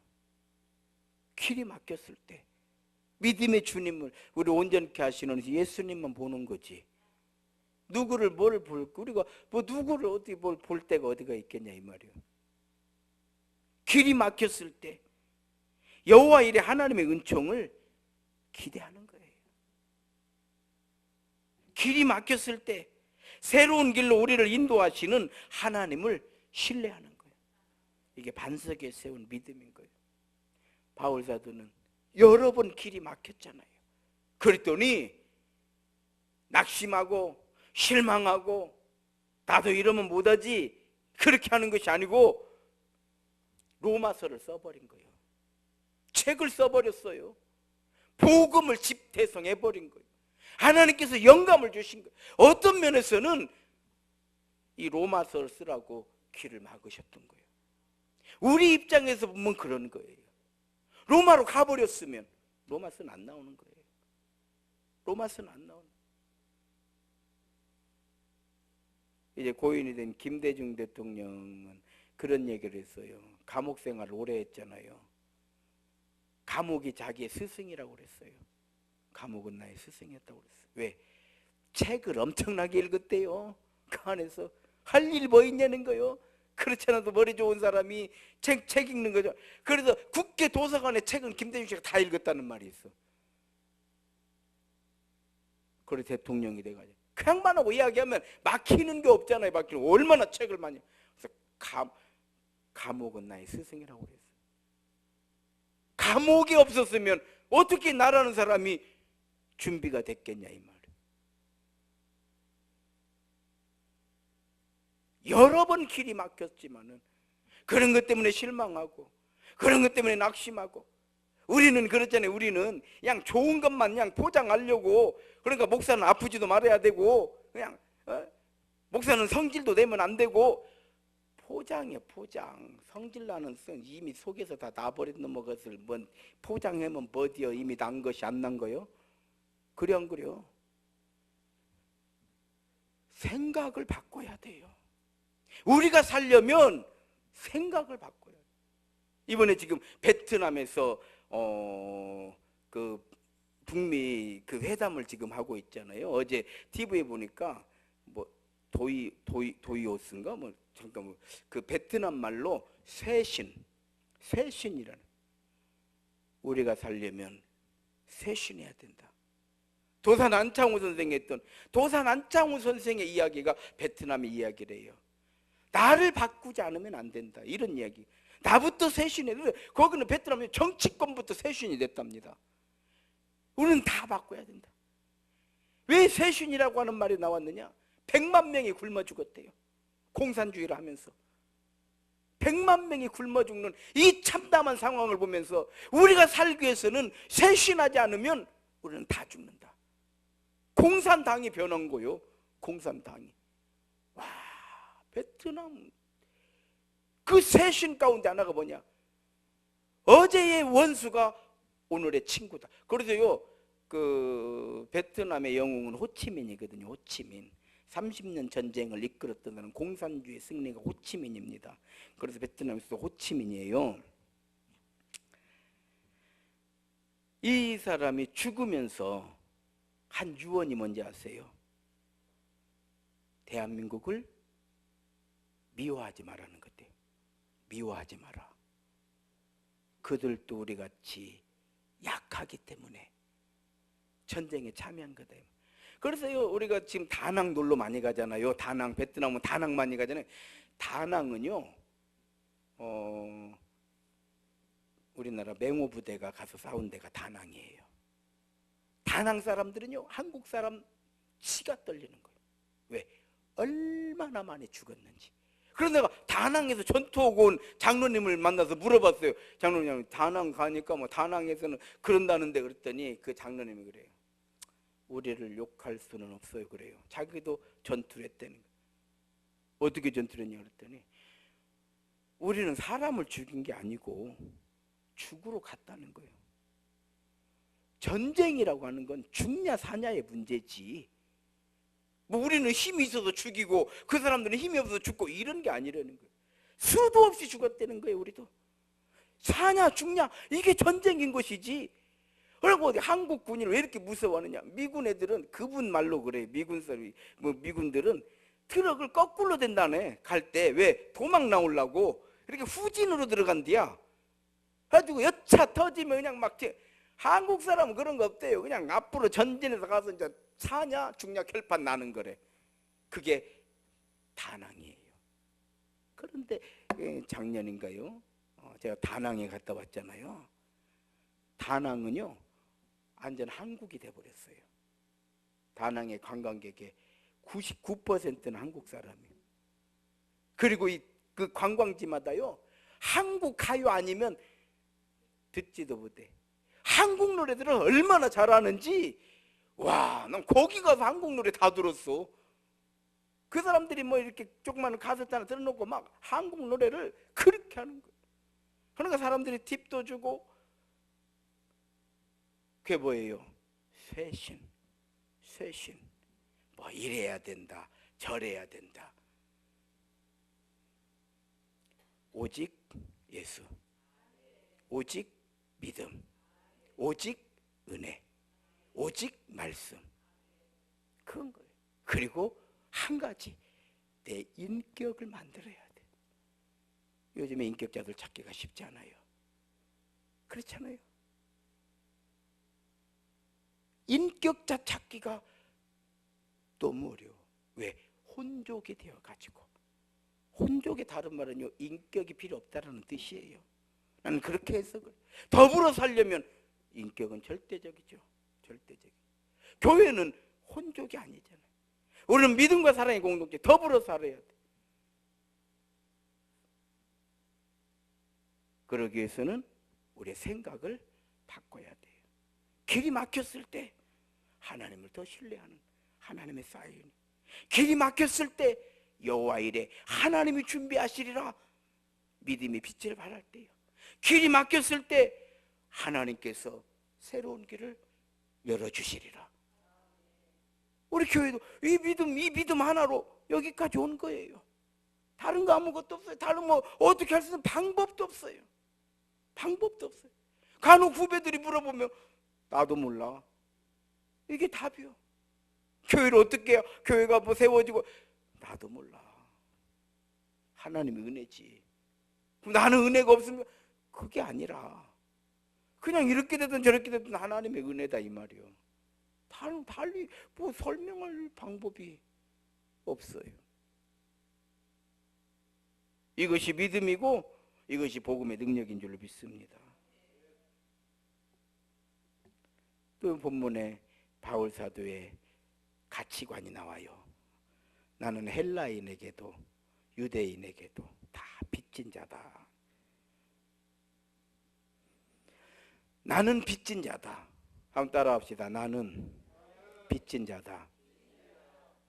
Speaker 1: 길이 막혔을 때 믿음의 주님을 우리 온전케 하시는 예수님만 보는 거지. 누구를 뭘 볼, 우리가 뭐 누구를 어디 뭘 볼 데가 어디가 있겠냐 이 말이에요. 길이 막혔을 때 여호와 일에 하나님의 은총을 기대하는 거예요. 길이 막혔을 때 새로운 길로 우리를 인도하시는 하나님을 신뢰하는 거예요. 이게 반석에 세운 믿음인 거예요. 바울 사도는 여러 번 길이 막혔잖아요. 그랬더니 낙심하고 실망하고 나도 이러면 못하지 그렇게 하는 것이 아니고 로마서를 써버린 거예요. 책을 써버렸어요. 복음을 집대성해버린 거예요. 하나님께서 영감을 주신 거예요. 어떤 면에서는 이 로마서를 쓰라고 길을 막으셨던 거예요. 우리 입장에서 보면 그런 거예요. 로마로 가버렸으면 로마서는 안 나오는 거예요. 로마서는 안 나오는 거예요. 이제 고인이 된 김대중 대통령은 그런 얘기를 했어요. 감옥 생활을 오래 했잖아요. 감옥이 자기의 스승이라고 그랬어요. 감옥은 나의 스승이었다고 그랬어요. 왜? 책을 엄청나게 읽었대요. 그 안에서 할 일 뭐 있냐는 거요. 그렇지 않아도 머리 좋은 사람이 책 읽는 거죠. 그래서 국회 도서관의 책은 김대중 씨가 다 읽었다는 말이 있어. 그래 대통령이 돼가지고 그 양반하고 이야기하면 막히는 게 없잖아요. 막히는 얼마나 책을 많이. 그래서 감옥은 나의 스승이라고 그랬어요. 감옥이 없었으면 어떻게 나라는 사람이 준비가 됐겠냐 이 말이에요. 여러 번 길이 막혔지만은 그런 것 때문에 실망하고 그런 것 때문에 낙심하고 우리는 그렇잖아요. 우리는 그냥 좋은 것만 그냥 포장하려고 그러니까 목사는 아프지도 말아야 되고 그냥 목사는 성질도 내면 안 되고 포장이에요. 포장. 성질 나는 이미 속에서 다 나버린 것을 뭐 포장하면 뭐디요. 이미 난 것이 안 난 거요. 그래 안 그래요? 생각을 바꿔야 돼요. 우리가 살려면 생각을 바꿔야 돼요. 이번에 지금 베트남에서 그 북미 그 회담을 지금 하고 있잖아요. 어제 TV에 보니까 뭐 도이오스인가 뭐 잠깐 그 베트남 말로 쇄신이라는 우리가 살려면 쇄신해야 된다. 도산 안창호 선생이 했던 도산 안창호 선생의 이야기가 베트남의 이야기래요. 나를 바꾸지 않으면 안 된다. 이런 이야기. 나부터 쇄신해. 거기는 베트남의 정치권부터 쇄신이 됐답니다. 우리는 다 바꿔야 된다. 왜 쇄신이라고 하는 말이 나왔느냐? 100만 명이 굶어 죽었대요. 공산주의를 하면서 100만 명이 굶어 죽는 이 참담한 상황을 보면서 우리가 살기 위해서는 쇄신하지 않으면 우리는 다 죽는다. 공산당이 변한 거요. 공산당이. 와, 베트남 그 쇄신 가운데 하나가 뭐냐? 어제의 원수가 오늘의 친구다. 그래서요, 그 베트남의 영웅은 호치민이거든요. 호치민. 30년 전쟁을 이끌었던 사람, 공산주의 승리가 호치민입니다. 그래서 베트남에서 호치민이에요. 이 사람이 죽으면서 한 유언이 뭔지 아세요? 대한민국을 미워하지 말라는 것이에요. 미워하지 마라. 그들도 우리같이 약하기 때문에 전쟁에 참여한 거다. 그래서요, 우리가 지금 다낭 놀러 많이 가잖아요. 다낭, 베트남은 다낭 많이 가잖아요. 다낭은요, 우리나라 맹호 부대가 가서 싸운 데가 다낭이에요. 다낭 사람들은요, 한국 사람 치가 떨리는 거예요. 왜? 얼마나 많이 죽었는지. 그래서 내가 다낭에서 전투하고 온 장로님을 만나서 물어봤어요. 장로님, 다낭 가니까 뭐 다낭에서는 그런다는데 그랬더니 그 장로님이 그래요. 우리를 욕할 수는 없어요. 그래요. 자기도 전투를 했다는 거예요. 어떻게 전투를 했냐 그랬더니 우리는 사람을 죽인 게 아니고 죽으러 갔다는 거예요. 전쟁이라고 하는 건 죽냐 사냐의 문제지, 뭐 우리는 힘이 있어서 죽이고 그 사람들은 힘이 없어서 죽고 이런 게 아니라는 거예요. 수도 없이 죽었다는 거예요. 우리도 사냐 죽냐 이게 전쟁인 것이지. 그리고 어디 한국 군인을 왜 이렇게 무서워하느냐, 미군 애들은 그분 말로 그래요. 미군들은 트럭을 거꾸로 댄다네. 갈 때 왜 도망 나오려고 이렇게 후진으로 들어간대야. 가지고 여차 터지면 그냥 막 한국 사람은 그런 거 없대요. 그냥 앞으로 전진해서 가서 이제 사냐 죽냐 결판 나는 거래. 그게 다낭이에요. 그런데 작년인가요? 제가 다낭에 갔다 왔잖아요. 다낭은요 완전 한국이 돼버렸어요. 다낭의 관광객의 99%는 한국 사람이에요. 그리고 그 관광지마다요 한국 가요 아니면 듣지도 못해. 한국 노래들을 얼마나 잘하는지, 와, 난 거기 가서 한국 노래 다 들었어. 그 사람들이 뭐 이렇게 조그마한 카세트 하나 들어놓고 막 한국 노래를 그렇게 하는 거예요. 그러니까 사람들이 팁도 주고. 그게 뭐예요? 쇄신. 뭐 이래야 된다, 저래야 된다. 오직 예수, 오직 믿음, 오직 은혜, 오직 말씀. 그런 거예요. 그리고 한 가지, 내 인격을 만들어야 돼. 요즘에 인격자들 찾기가 쉽지 않아요. 그렇잖아요. 인격자 찾기가 너무 어려워. 왜? 혼족이 되어가지고. 혼족의 다른 말은요 인격이 필요 없다는 뜻이에요. 나는 그렇게 해서 그래. 더불어 살려면 인격은 절대적이죠. 절대적. 교회는 혼족이 아니잖아요. 우리는 믿음과 사랑의 공동체, 더불어 살아야 돼. 그러기 위해서는 우리의 생각을 바꿔야 돼요. 길이 막혔을 때 하나님을 더 신뢰하는 하나님의 사인. 길이 막혔을 때 여호와 이레 하나님이 준비하시리라 믿음의 빛을 발할 때요. 길이 막혔을 때 하나님께서 새로운 길을 열어주시리라. 우리 교회도 이 믿음 하나로 여기까지 온 거예요. 다른 거 아무것도 없어요. 다른 뭐 어떻게 할 수 있는 방법도 없어요. 방법도 없어요. 간혹 후배들이 물어보면 나도 몰라. 이게 답이요. 교회를 어떻게 해요? 교회가 뭐 세워지고 나도 몰라. 하나님의 은혜지. 그럼 나는 은혜가 없으면 그게 아니라 그냥 이렇게 되든 저렇게 되든 하나님의 은혜다 이 말이요. 달리 뭐 설명할 방법이 없어요. 이것이 믿음이고 이것이 복음의 능력인 줄로 믿습니다. 또 본문에 바울 사도의 가치관이 나와요. 나는 헬라인에게도 유대인에게도 다 빚진 자다. 나는 빚진 자다. 한번 따라합시다. 나는 빚진 자다.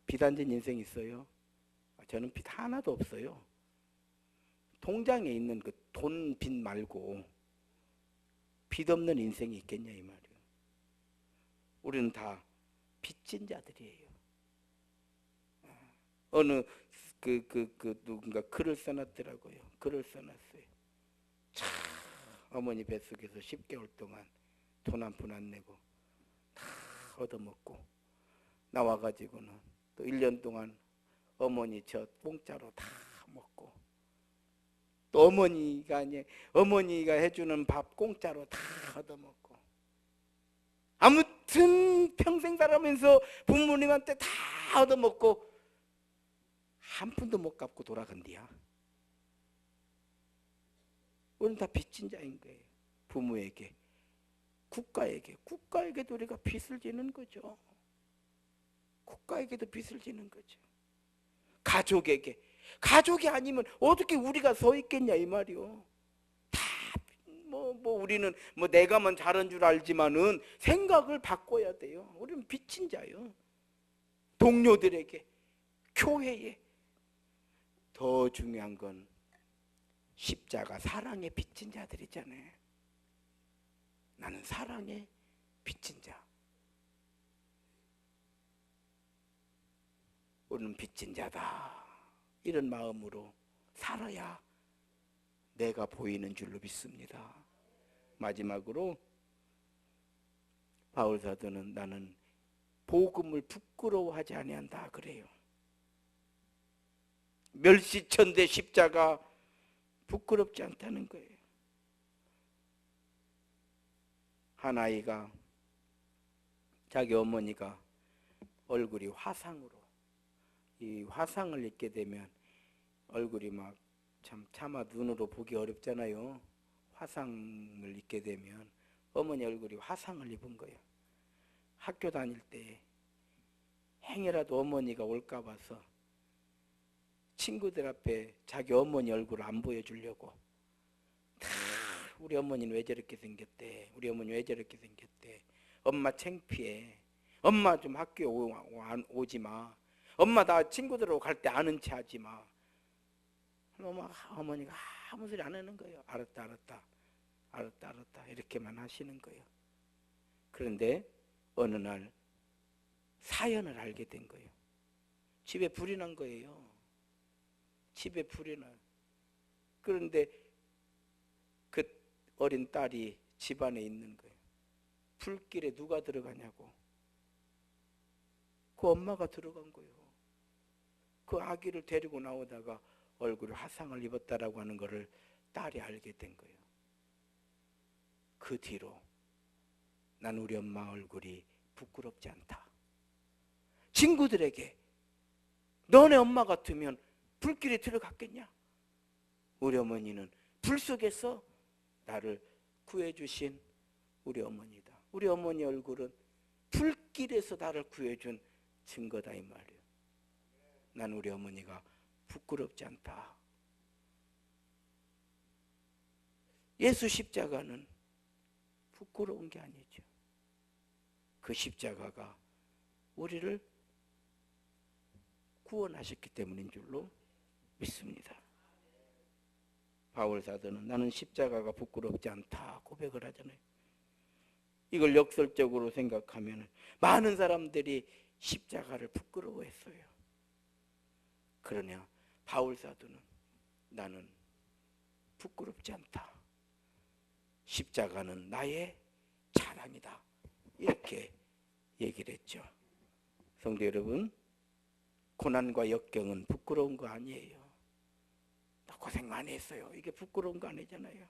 Speaker 1: 빚 안 진 인생 있어요? 저는 빚 하나도 없어요. 통장에 있는 그 돈 빚 말고 빚 없는 인생이 있겠냐 이 말이에요. 우리는 다 빚진 자들이에요. 어느 누군가 글을 써놨더라고요. 글을 써놨어요. 참 어머니 뱃속에서 10개월 동안 돈 한 푼 안 내고 다 얻어먹고 나와가지고는 또 1년 동안 어머니 저 공짜로 다 먹고 또 어머니가 해주는 밥 공짜로 다 얻어먹고 아무튼 평생 살아면서 부모님한테 다 얻어먹고 한 푼도 못 갚고 돌아간디야. 우리는 다 빚진 자인 거예요. 부모에게, 국가에게도 우리가 빚을 지는 거죠. 국가에게도 빚을 지는 거죠. 가족이 아니면 어떻게 우리가 서 있겠냐 이 말이요. 다 우리는 내가만 잘한 줄 알지만은 생각을 바꿔야 돼요. 우리는 빚진 자요. 동료들에게, 교회에. 더 중요한 건 십자가 사랑에 빚진 자들이잖아요. 나는 사랑에 빚진 자. 우리는 빚진 자다. 이런 마음으로 살아야 내가 보이는 줄로 믿습니다. 마지막으로 바울 사도는 나는 복음을 부끄러워하지 아니한다 그래요. 멸시천대 십자가 부끄럽지 않다는 거예요. 한 아이가 자기 어머니가 얼굴이 화상으로, 이 화상을 입게 되면 얼굴이 막 참 차마 눈으로 보기 어렵잖아요. 화상을 입게 되면 어머니 얼굴이 화상을 입은 거예요. 학교 다닐 때 행여라도 어머니가 올까 봐서 친구들 앞에 자기 어머니 얼굴을 안 보여주려고 다 우리 어머니는 왜 저렇게 생겼대, 우리 어머니 왜 저렇게 생겼대, 엄마 창피해, 엄마 좀 학교에 오지 마, 엄마 나 친구들하고 갈 때 아는 체 하지 마. 어머니가 아무 소리 안 하는 거예요. 알았다 알았다 알았다 알았다 이렇게만 하시는 거예요. 그런데 어느 날 사연을 알게 된 거예요. 집에 불이 난 거예요. 집에 불이 나. 그런데 그 어린 딸이 집 안에 있는 거예요. 불길에 누가 들어가냐고. 그 엄마가 들어간 거예요. 그 아기를 데리고 나오다가 얼굴에 화상을 입었다라고 하는 것을 딸이 알게 된 거예요. 그 뒤로 난 우리 엄마 얼굴이 부끄럽지 않다. 친구들에게 너네 엄마 같으면 불길에 들어갔겠냐? 우리 어머니는 불 속에서 나를 구해주신 우리 어머니다. 우리 어머니 얼굴은 불길에서 나를 구해준 증거다 이 말이에요. 난 우리 어머니가 부끄럽지 않다. 예수 십자가는 부끄러운 게 아니죠. 그 십자가가 우리를 구원하셨기 때문인 줄로 믿습니다. 바울 사도는 나는 십자가가 부끄럽지 않다 고백을 하잖아요. 이걸 역설적으로 생각하면 많은 사람들이 십자가를 부끄러워했어요. 그러냐 바울 사도는 나는 부끄럽지 않다. 십자가는 나의 자랑이다. 이렇게 얘기를 했죠. 성도 여러분, 고난과 역경은 부끄러운 거 아니에요. 나 고생 많이 했어요. 이게 부끄러운 거 아니잖아요.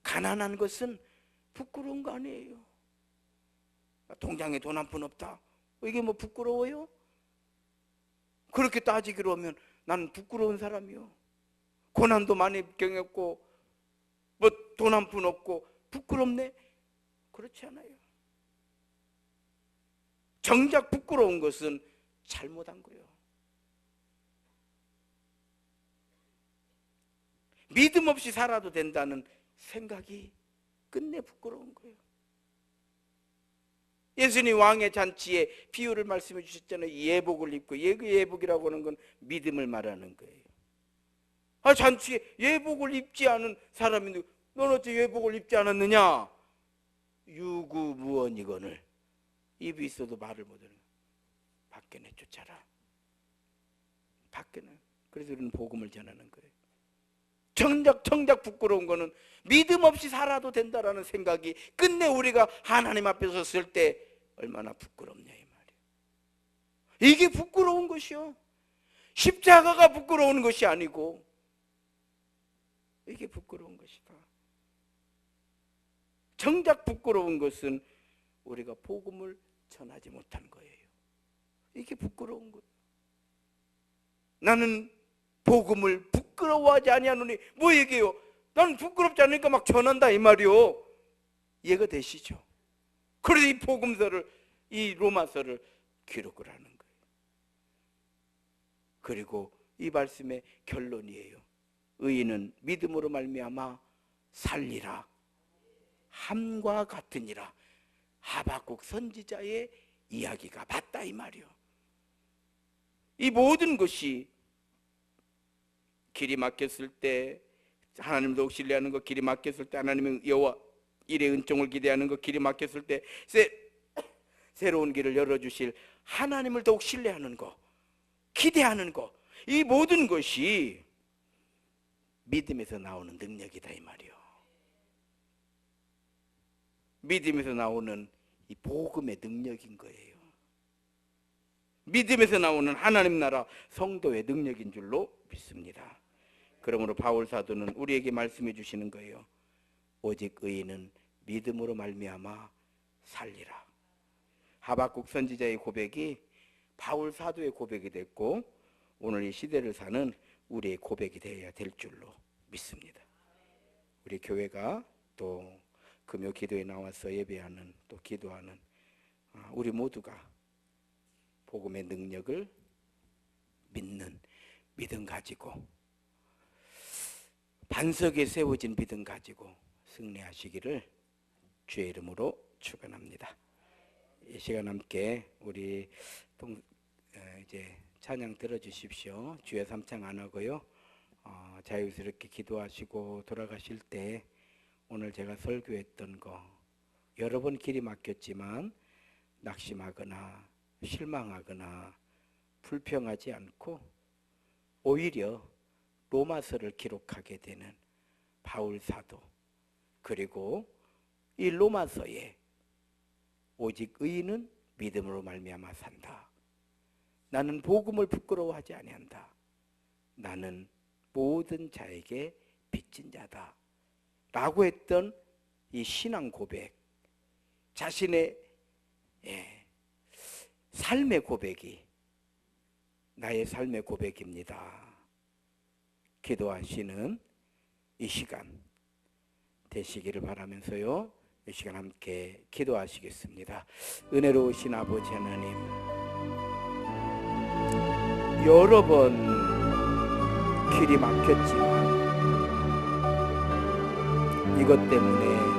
Speaker 1: 가난한 것은 부끄러운 거 아니에요. 통장에 돈 한 푼 없다. 이게 뭐 부끄러워요? 그렇게 따지기로 하면 나는 부끄러운 사람이요. 고난도 많이 경했고 뭐 돈 한 푼 없고 부끄럽네? 그렇지 않아요. 정작 부끄러운 것은 잘못한 거예요. 믿음 없이 살아도 된다는 생각이 끝내 부끄러운 거예요. 예수님 왕의 잔치에 비유를 말씀해 주셨잖아요. 예복을 입고, 예복이라고 하는 건 믿음을 말하는 거예요. 잔치에 예복을 입지 않은 사람이 너는 어째 예복을 입지 않았느냐? 유구무원이거늘. 입이 있어도 말을 못하는 거예요. 밖에 내쫓아라. 밖에는. 그래서 우리는 복음을 전하는 거예요. 정작 부끄러운 거는 믿음 없이 살아도 된다라는 생각이 끝내 우리가 하나님 앞에 섰을 때 얼마나 부끄럽냐 이 말이에요. 이게 부끄러운 것이요. 십자가가 부끄러운 것이 아니고 이게 부끄러운 것이다. 정작 부끄러운 것은 우리가 복음을 전하지 못한 거예요. 이게 부끄러운 거예요. 나는 복음을 부끄러워하지 아니하노니 뭐 얘기해요? 나는 부끄럽지 않으니까 막 전한다 이 말이요. 이해가 되시죠? 그래서 이 복음서를, 이 로마서를 기록을 하는 거예요. 그리고 이 말씀의 결론이에요. 의인은 믿음으로 말미암아 살리라. 함과 같으니라. 하박국 선지자의 이야기가 맞다 이 말이요. 이 모든 것이 길이 막혔을 때, 하나님을 더욱 신뢰하는 것, 길이 막혔을 때 하나님의 여호와 일의 은총을 기대하는 것, 길이 막혔을 때 새로운 길을 열어주실 하나님을 더욱 신뢰하는 것, 기대하는 것, 이 모든 것이 믿음에서 나오는 능력이다 이 말이요. 믿음에서 나오는 이 복음의 능력인 거예요. 믿음에서 나오는 하나님 나라 성도의 능력인 줄로 믿습니다. 그러므로 바울 사도는 우리에게 말씀해 주시는 거예요. 오직 의인은 믿음으로 말미암아 살리라. 하박국 선지자의 고백이 바울 사도의 고백이 됐고 오늘 이 시대를 사는 우리의 고백이 되어야 될 줄로 믿습니다. 우리 교회가 또 금요 기도에 나와서 예배하는 또 기도하는 우리 모두가 복음의 능력을 믿는 믿음 가지고 반석에 세워진 믿음 가지고 승리하시기를 주의 이름으로 축원합니다. 이 시간 함께 우리 이제 찬양 들어주십시오. 주의 삼창 안 하고요. 자유스럽게 기도하시고 돌아가실 때 오늘 제가 설교했던 거 여러 번 길이 막혔지만 낙심하거나 실망하거나 불평하지 않고 오히려 로마서를 기록하게 되는 바울 사도, 그리고 이 로마서에 오직 의인은 믿음으로 말미암아 산다. 나는 복음을 부끄러워하지 아니한다. 나는 모든 자에게 빚진 자다. 라고 했던 이 신앙 고백, 자신의 삶의 고백이 나의 삶의 고백입니다. 기도하시는 이 시간 되시기를 바라면서요, 이 시간 함께 기도하시겠습니다. 은혜로우신 아버지 하나님, 여러 번 길이 막혔지만 이것 때문에